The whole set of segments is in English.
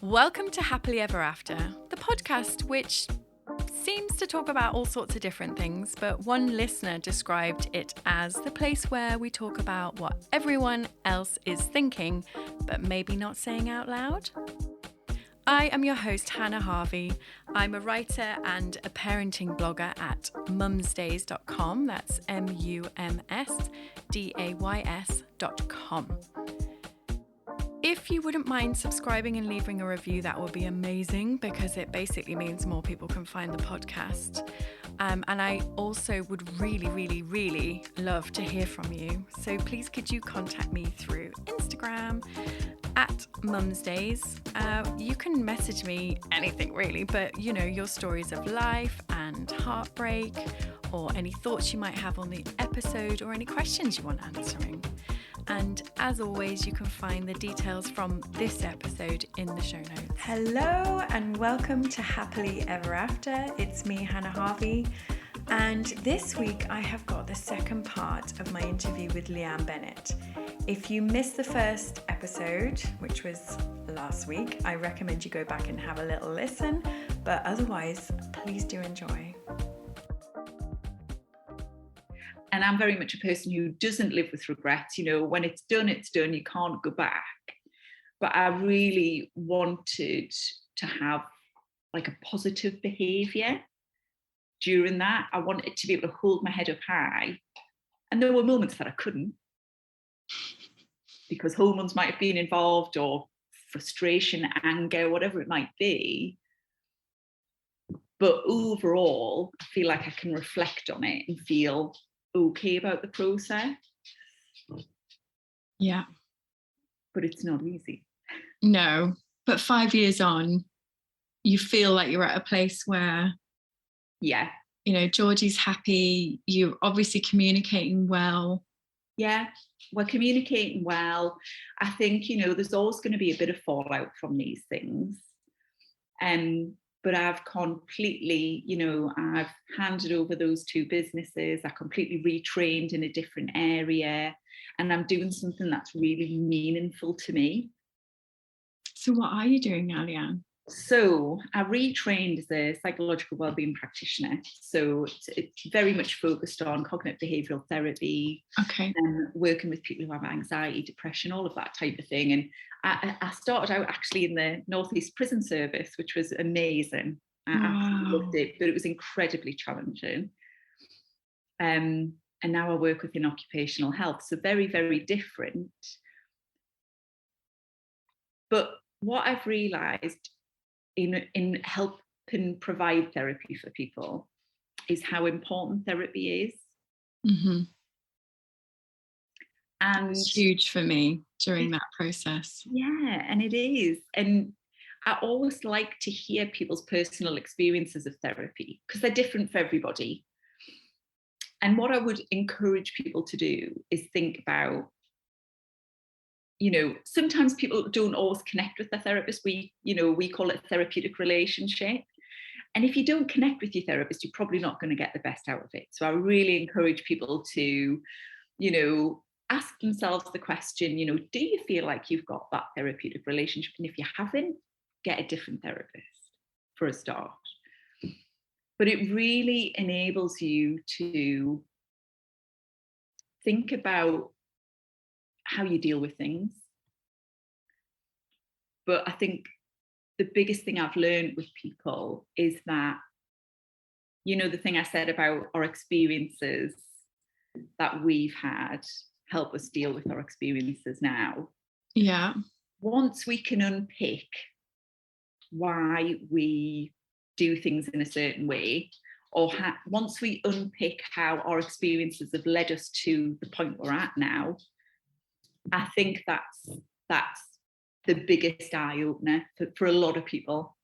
Welcome to Happily Ever After, the podcast which seems to talk about all sorts of different things, but one listener described it as the place where we talk about what everyone else is thinking, but maybe not saying out loud. I am your host, Hannah Harvey. I'm a writer and a parenting blogger at mumsdays.com. That's mumsdays.com. If you wouldn't mind subscribing and leaving a review, that would be amazing because it basically means more people can find the podcast. And I also would really love to hear from you. So please could you contact me through Instagram at mumsdays. You can message me anything really, but you know, your stories of life and heartbreak, or any thoughts you might have on the episode, or any questions you want answering. And as always, you can find the details from this episode in the show notes. Hello and welcome to Happily Ever After. It's me, Hannah Harvey. And this week I have got the second part of my interview with Leeanne Bennett. If you missed the first episode, which was last week, I recommend you go back and have a little listen. But otherwise, please do enjoy. And I'm very much a person who doesn't live with regrets. You know, when it's done, you can't go back. But I really wanted to have like a positive behaviour during that. I wanted to be able to hold my head up high. And there were moments that I couldn't, because hormones might have been involved, or frustration, anger, whatever it might be. But overall, I feel like I can reflect on it and feel okay about the process. Yeah. But it's not easy. No, but 5 years on, you feel like you're at a place where, yeah, you know, Georgie's happy, you're obviously communicating well. Yeah, we're communicating well. I think, you know, there's always going to be a bit of fallout from these things. But I've completely, you know, I've handed over those two businesses. I completely retrained in a different area, and I'm doing something that's really meaningful to me. So what are you doing now, Leeanne? So I retrained as a psychological wellbeing practitioner. So it's very much focused on cognitive behavioural therapy, and working with people who have anxiety, depression, all of that type of thing. And I started out actually in the North East Prison Service, which was amazing. I absolutely loved it, but it was incredibly challenging. And now I work within occupational health, so very, very different. But what I've realised in helping provide therapy for people is how important therapy is. Mm-hmm. And it's huge for me during that process. Yeah, and it is. And I always like to hear people's personal experiences of therapy, because they're different for everybody. And what I would encourage people to do is think about, you know, sometimes people don't always connect with their therapist. We call it a therapeutic relationship. And if you don't connect with your therapist, you're probably not going to get the best out of it. So I really encourage people to, you know, ask themselves the question, you know, do you feel like you've got that therapeutic relationship? And if you haven't, get a different therapist for a start. But it really enables you to think about how you deal with things. But I think the biggest thing I've learned with people is that, you know, the thing I said about our experiences that we've had help us deal with our experiences now. Yeah. Once we can unpick why we do things in a certain way, or once we unpick how our experiences have led us to the point we're at now, I think that's the biggest eye-opener for a lot of people.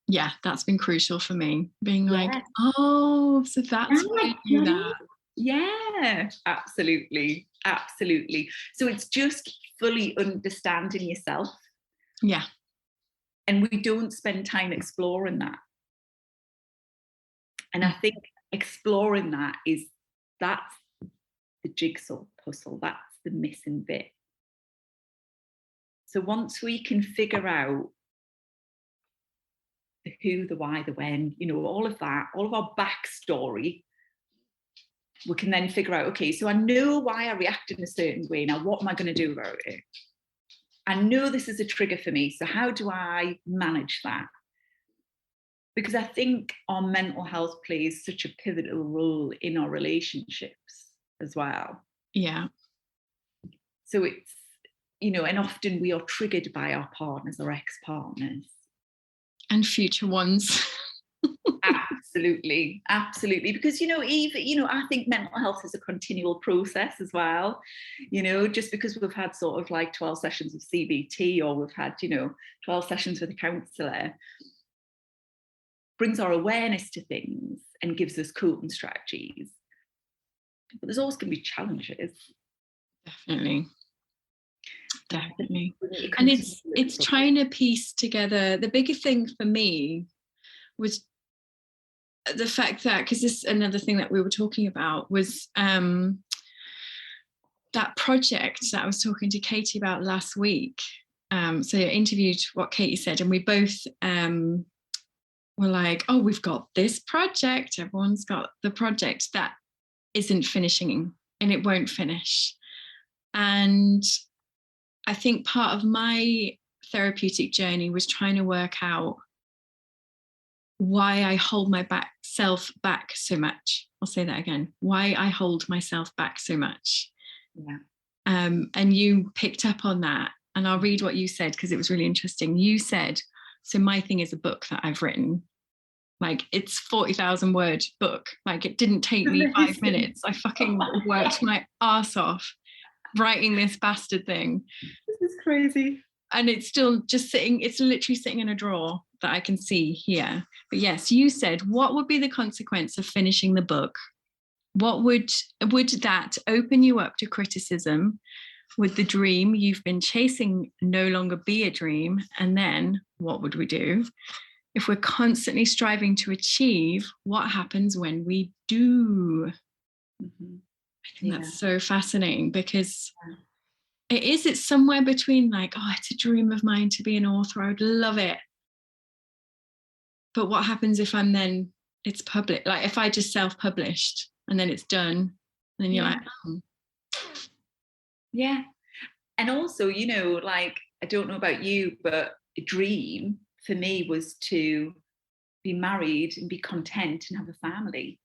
Yeah, that's been crucial for me. Being like, oh, so that's why you do that. Yeah, absolutely. So it's just fully understanding yourself. Yeah. And we don't spend time exploring that. And I think exploring that's the jigsaw puzzle, that's the missing bit. So once we can figure out the who, the why, the when, all of that, all of our backstory, we can then figure out, okay, so I know why I react in a certain way. Now, what am I going to do about it? I know this is a trigger for me. So how do I manage that? Because I think our mental health plays such a pivotal role in our relationships as well. Yeah. So it's, and often we are triggered by our partners or ex-partners. And future ones. Absolutely. Because, even, I think mental health is a continual process as well. Just because we've had sort of like 12 sessions of CBT, or we've had, 12 sessions with a counsellor, brings our awareness to things and gives us coping strategies. But there's always going to be challenges. Definitely. And it's trying to piece together. The biggest thing for me was the fact that, because this is another thing that we were talking about, was that project that I was talking to Katie about last week. So I interviewed what Katie said, and we both were like, oh, we've got this project. Everyone's got the project that isn't finishing, and it won't finish. And I think part of my therapeutic journey was trying to work out why I hold myself back so much. I'll say that again. Why I hold myself back so much. Yeah. And you picked up on that. And I'll read what you said, because it was really interesting. You said, so my thing is a book that I've written. Like, it's 40,000 word book. Like, it didn't take me 5 minutes. I fucking worked my ass off writing this bastard thing. This is crazy. And it's still just sitting, it's literally sitting in a drawer that I can see here. But yes, you said, what would be the consequence of finishing the book? What would that open you up to criticism? Would the dream you've been chasing no longer be a dream? And then what would we do? If we're constantly striving to achieve, what happens when we do? Mm-hmm. I think that's so fascinating, because it's somewhere between like, oh, it's a dream of mine to be an author. I would love it. But what happens if it's public? Like, if I just self-published and then it's done, and then you're like, oh. Yeah. And also, like, I don't know about you, but a dream for me was to be married and be content and have a family.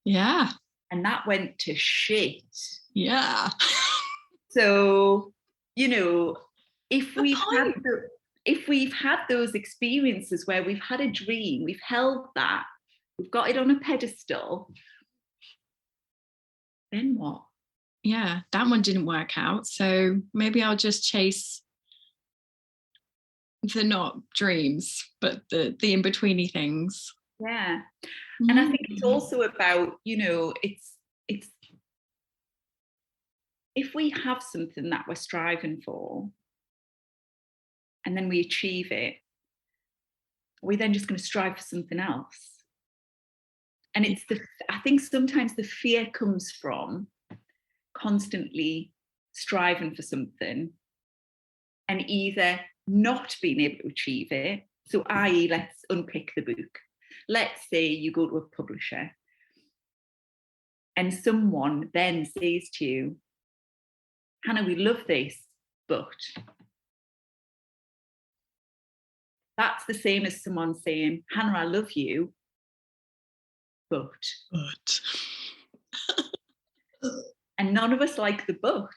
Yeah. And that went to shit. Yeah. So, if we've had those experiences where we've had a dream, we've held that, we've got it on a pedestal, then what? Yeah, that one didn't work out. So maybe I'll just chase the not dreams, but the in-betweeny things. Yeah. And I think it's also about, it's if we have something that we're striving for and then we achieve it, are we then just going to strive for something else? And I think sometimes the fear comes from constantly striving for something and either not being able to achieve it. So, i.e., let's unpick the book. Let's say you go to a publisher and someone then says to you, Hannah, we love this, but that's the same as someone saying, Hannah, I love you, but. And none of us like the but.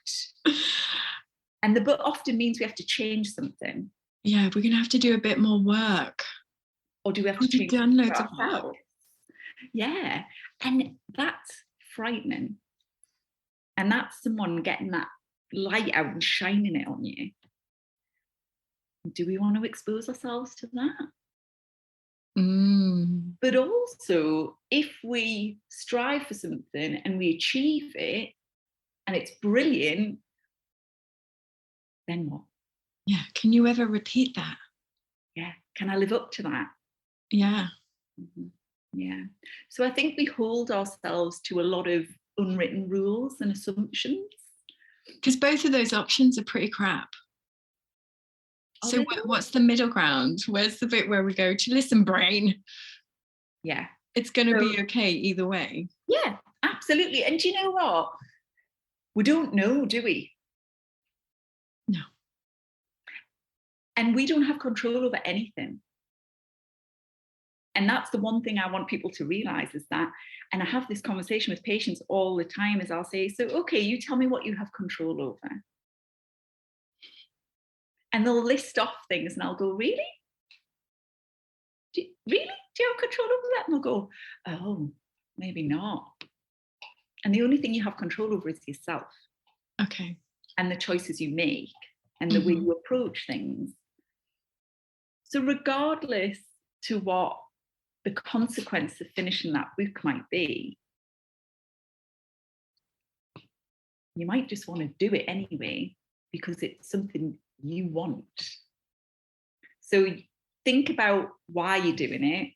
And the but often means we have to change something. Yeah, we're going to have to do a bit more work. Or do we have to change loads of work? Yeah. And that's frightening. And that's someone getting that light out and shining it on you. Do we want to expose ourselves to that? But also, if we strive for something and we achieve it and it's brilliant, then what? Yeah. Can you ever repeat that? Yeah. Can I live up to that? Yeah. Mm-hmm. Yeah. So I think we hold ourselves to a lot of unwritten rules and assumptions. Because both of those options are pretty crap. So what's the middle ground? Where's the bit where we go to listen, brain? Yeah. It's going to be okay either way. Yeah, absolutely. And do you know what? We don't know, do we? No. And we don't have control over anything. And that's the one thing I want people to realize is that, and I have this conversation with patients all the time, is I'll say, so, okay, you tell me what you have control over. And they'll list off things and I'll go, really? Really? Do you have control over that? And they'll go, oh, maybe not. And the only thing you have control over is yourself. Okay. And the choices you make and the way you approach things. So regardless to what the consequence of finishing that book might be, you might just want to do it anyway because it's something you want. So think about why you're doing it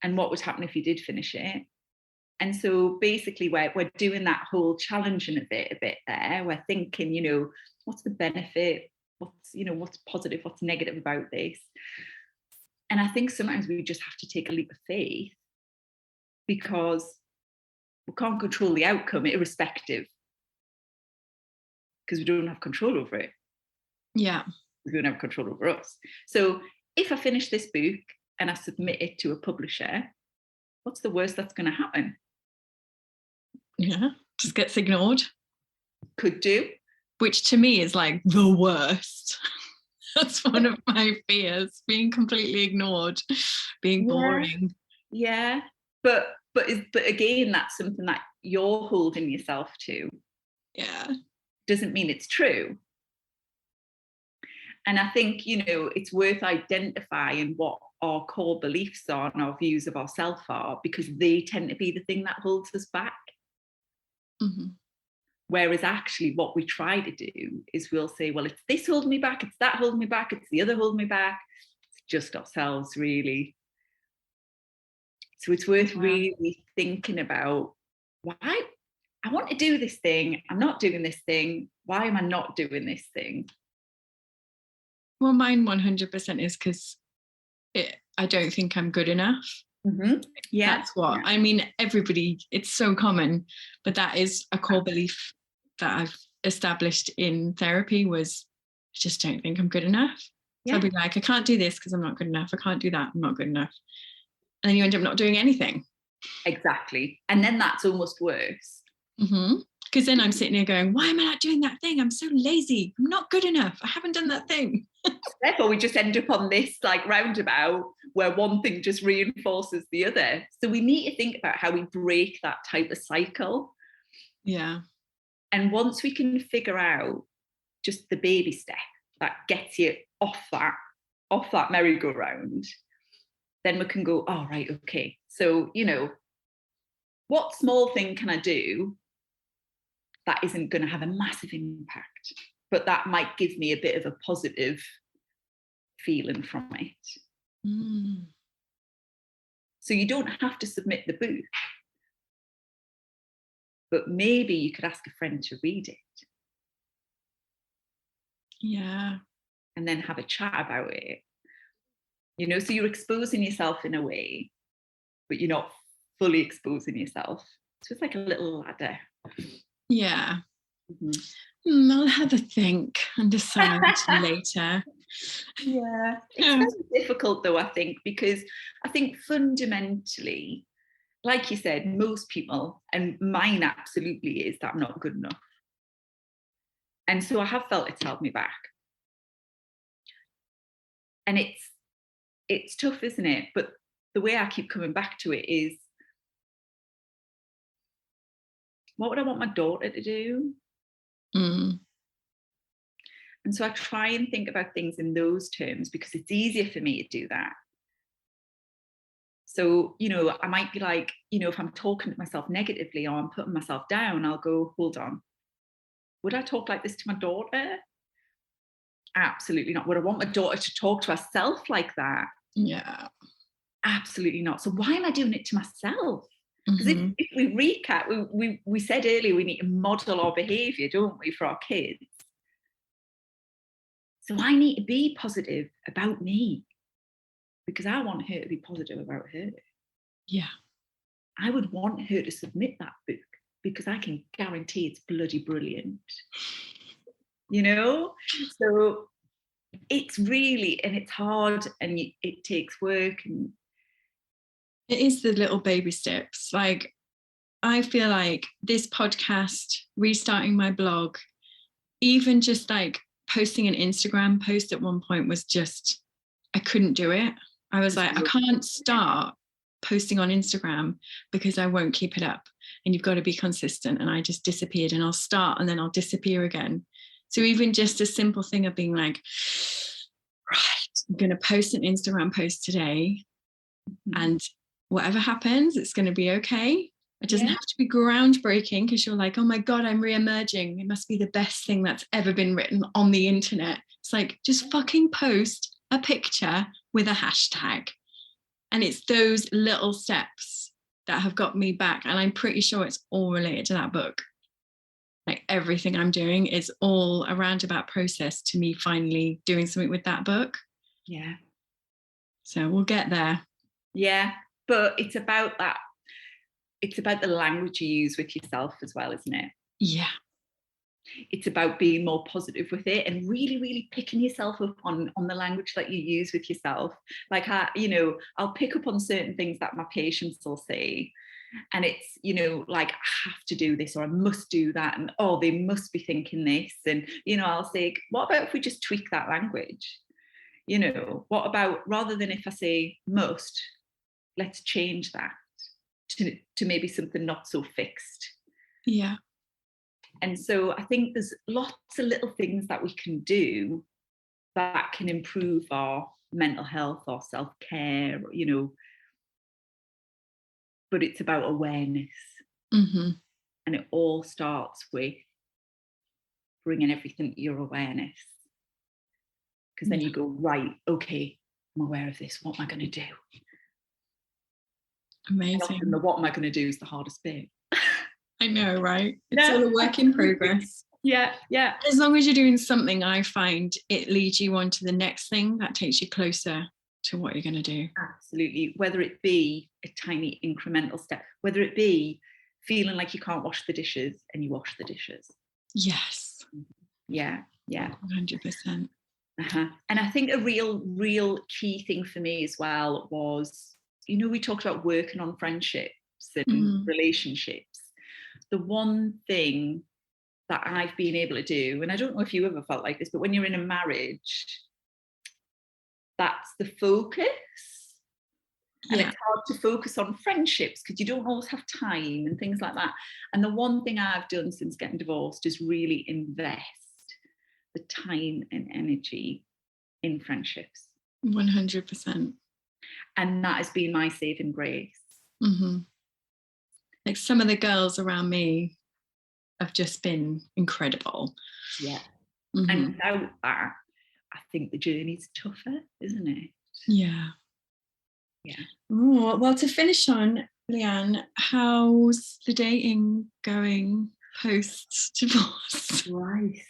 and what would happen if you did finish it. And so basically we're doing that whole challenging of it a bit there. We're thinking, you know, what's the benefit? What's positive? What's negative about this? And I think sometimes we just have to take a leap of faith because we can't control the outcome irrespective because we don't have control over it. Yeah. We don't have control over us. So if I finish this book and I submit it to a publisher, what's the worst that's going to happen? Yeah, just gets ignored. Could do. Which to me is like the worst. That's one of my fears, being completely ignored, being boring. Yeah. But again, that's something that you're holding yourself to. Yeah. Doesn't mean it's true. And I think, it's worth identifying what our core beliefs are and our views of ourselves are, because they tend to be the thing that holds us back. Mm-hmm. Whereas actually what we try to do is we'll say, well, it's this holding me back, it's that holding me back, it's the other holding me back. It's just ourselves, really. So it's worth really thinking about, why I want to do this thing, I'm not doing this thing. Why am I not doing this thing? Well, mine 100% is because I don't think I'm good enough. Mm-hmm. Yeah. That's what, I mean, everybody, it's so common, but that is a core belief that I've established in therapy was, I just don't think I'm good enough. Yeah. So I'll be like, I can't do this because I'm not good enough. I can't do that, I'm not good enough. And then you end up not doing anything. Exactly. And then that's almost worse. Mm-hmm. Because then I'm sitting here going, why am I not doing that thing? I'm so lazy. I'm not good enough. I haven't done that thing. Therefore, we just end up on this like roundabout where one thing just reinforces the other. So we need to think about how we break that type of cycle. Yeah. And once we can figure out just the baby step that gets you off that merry-go-round, then we can go, oh, right, okay. So, what small thing can I do that isn't going to have a massive impact, but that might give me a bit of a positive feeling from it? Mm. So you don't have to submit the book, but maybe you could ask a friend to read it. Yeah. And then have a chat about it. So you're exposing yourself in a way, but you're not fully exposing yourself. So it's like a little ladder. Yeah. Mm-hmm. I'll have a think and decide later. Yeah. It's very difficult though, I think, because I think fundamentally, like you said, most people, and mine absolutely is, that I'm not good enough. And so I have felt it's held me back. And it's tough, isn't it? But the way I keep coming back to it is, what would I want my daughter to do? Mm. And so I try and think about things in those terms because it's easier for me to do that. So, I might be like, if I'm talking to myself negatively or I'm putting myself down, I'll go, hold on. Would I talk like this to my daughter? Absolutely not. Would I want my daughter to talk to herself like that? Yeah. Absolutely not. So why am I doing it to myself? Because if we recap, we said earlier we need to model our behaviour, don't we, for our kids? So I need to be positive about me because I want her to be positive about her. Yeah. I would want her to submit that book because I can guarantee it's bloody brilliant. You know? So it's really, and it's hard and it takes work. And it is the little baby steps. Like, I feel like this podcast, restarting my blog, even just like posting an Instagram post at one point was just, I couldn't do it. I was like, I can't start posting on Instagram because I won't keep it up. And you've got to be consistent. And I just disappeared, and I'll start and then I'll disappear again. So even just a simple thing of being like, right, I'm going to post an Instagram post today, and whatever happens, it's going to be okay. It doesn't have to be groundbreaking because you're like, oh my God, I'm re-emerging. It must be the best thing that's ever been written on the internet. It's like, just fucking post a picture with a hashtag. And it's those little steps that have got me back. And I'm pretty sure it's all related to that book. Like, everything I'm doing is all a roundabout process to me finally doing something with that book. Yeah. So we'll get there. Yeah. But it's about that. It's about the language you use with yourself as well, isn't it? Yeah. It's about being more positive with it and really, really picking yourself up on the language that you use with yourself. Like, I'll pick up on certain things that my patients will say. And it's, like, I have to do this or I must do that. And, oh, they must be thinking this. And, I'll say, what about if we just tweak that language? What about, rather than if I say must, let's change that to maybe something not so fixed. Yeah. And so I think there's lots of little things that we can do that can improve our mental health or self-care, but it's about awareness. Mm-hmm. And it all starts with bringing everything to your awareness. Because then you go, right, okay, I'm aware of this. What am I going to do? Amazing. And the what am I going to do is the hardest bit. I know, right? It's all a work in progress. Yeah. As long as you're doing something, I find it leads you on to the next thing that takes you closer to what you're going to do. Absolutely. Whether it be a tiny incremental step, whether it be feeling like you can't wash the dishes and you wash the dishes. Yes. Yeah. 100%. And I think a real key thing for me as well was, we talked about working on friendships and relationships. The one thing that I've been able to do, and I don't know if you ever felt like this, but when you're in a marriage, that's the focus. And it's hard to focus on friendships because you don't always have time and things like that. And the one thing I've done since getting divorced is really invest the time and energy in friendships. 100%. And that has been my saving grace. Mm-hmm. Like, some of the girls around me have just been incredible. Yeah. Mm-hmm. And without that, I think the journey's tougher, isn't it? Yeah. Oh, well, to finish on, Leeanne, how's the dating going post-divorce? Right.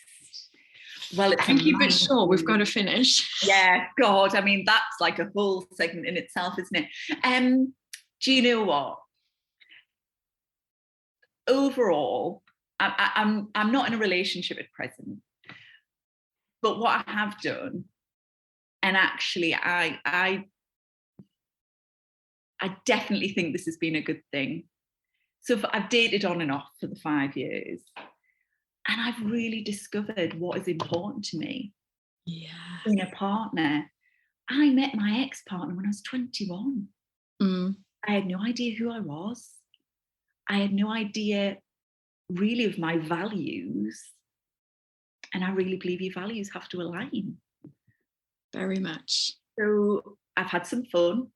Well, it's keep it short. We've got to finish. Yeah, God. I mean, that's like a whole segment in itself, isn't it? Do you know what? Overall, I'm not in a relationship at present, but what I have done, and actually, I definitely think this has been a good thing. So I've dated on and off for the 5 years, and I've really discovered what is important to me. Yeah. In a partner. I met my ex-partner when I was 21. I had no idea who I was. I had no idea really of my values. And I really believe your values have to align. Very much. So I've had some fun.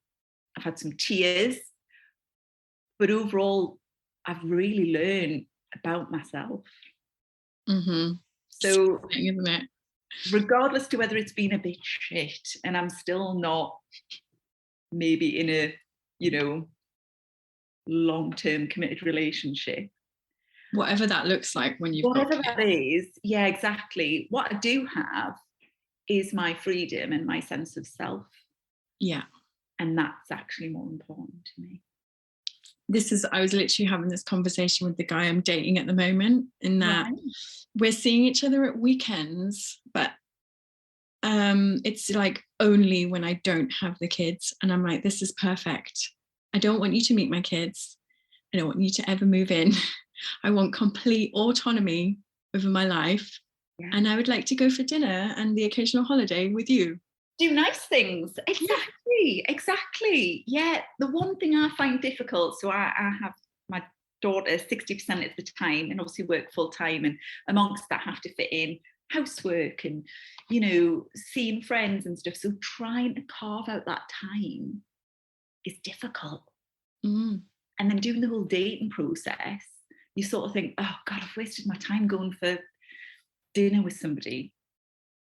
I've had some tears. But overall, I've really learned about myself. Mm-hmm. So, isn't it? Regardless to whether it's been a bit shit and I'm still not maybe in a, long-term committed relationship. Whatever that looks like when you've whatever that is, yeah, exactly. What I do have is my freedom and my sense of self. Yeah. And that's actually more important to me. I was literally having this conversation with the guy I'm dating at the moment, in that we're seeing each other at weekends, but it's like only when I don't have the kids. And I'm like, this is perfect. I don't want you to meet my kids. I don't want you to ever move in. I want complete autonomy over my life. Yeah. And I would like to go for dinner and the occasional holiday with you. Do nice things. Exactly. Yeah. The one thing I find difficult, so I have my daughter 60% of the time, and obviously work full time, and amongst that have to fit in housework and, you know, seeing friends and stuff. So trying to carve out that time is difficult. And then doing the whole dating process, you sort of think, oh God, I've wasted my time going for dinner with somebody.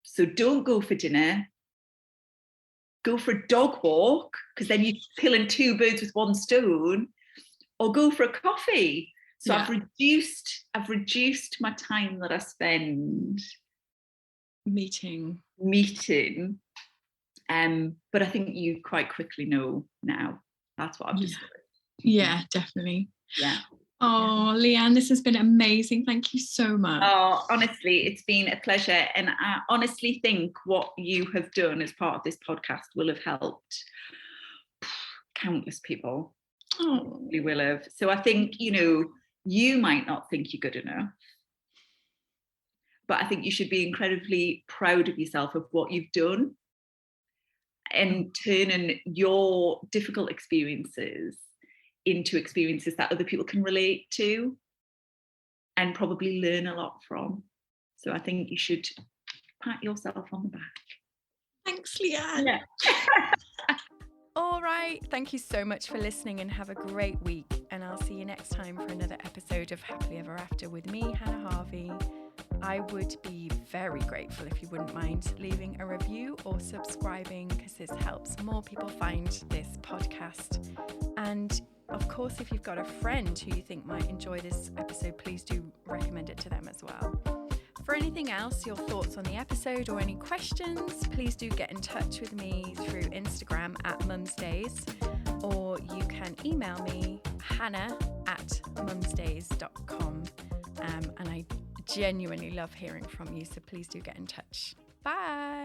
So don't go for dinner. Go for a dog walk, because then you're killing two birds with one stone, or go for a coffee. So I've reduced my time that I spend meeting. But I think you quite quickly know now. That's what I've discovered. Yeah, definitely. Yeah. Oh, Leeanne, this has been amazing. Thank you so much. Oh, honestly, it's been a pleasure. And I honestly think what you have done as part of this podcast will have helped countless people. Oh, You will have. So I think, you know, you might not think you're good enough, but I think you should be incredibly proud of yourself of what you've done, and turning your difficult experiences into experiences that other people can relate to and probably learn a lot from. So I think you should pat yourself on the back. Thanks, Leeanne. Yeah. All right. Thank you so much for listening, and have a great week. And I'll see you next time for another episode of Happily Ever After with me, Hannah Harvey. I would be very grateful if you wouldn't mind leaving a review or subscribing, because this helps more people find this podcast. And of course, if you've got a friend who you think might enjoy this episode, please do recommend it to them as well. For anything else, your thoughts on the episode or any questions, please do get in touch with me through Instagram @mumsdays, or you can email me hannah@mumsdays.com. And I genuinely love hearing from you, so please do get in touch. Bye.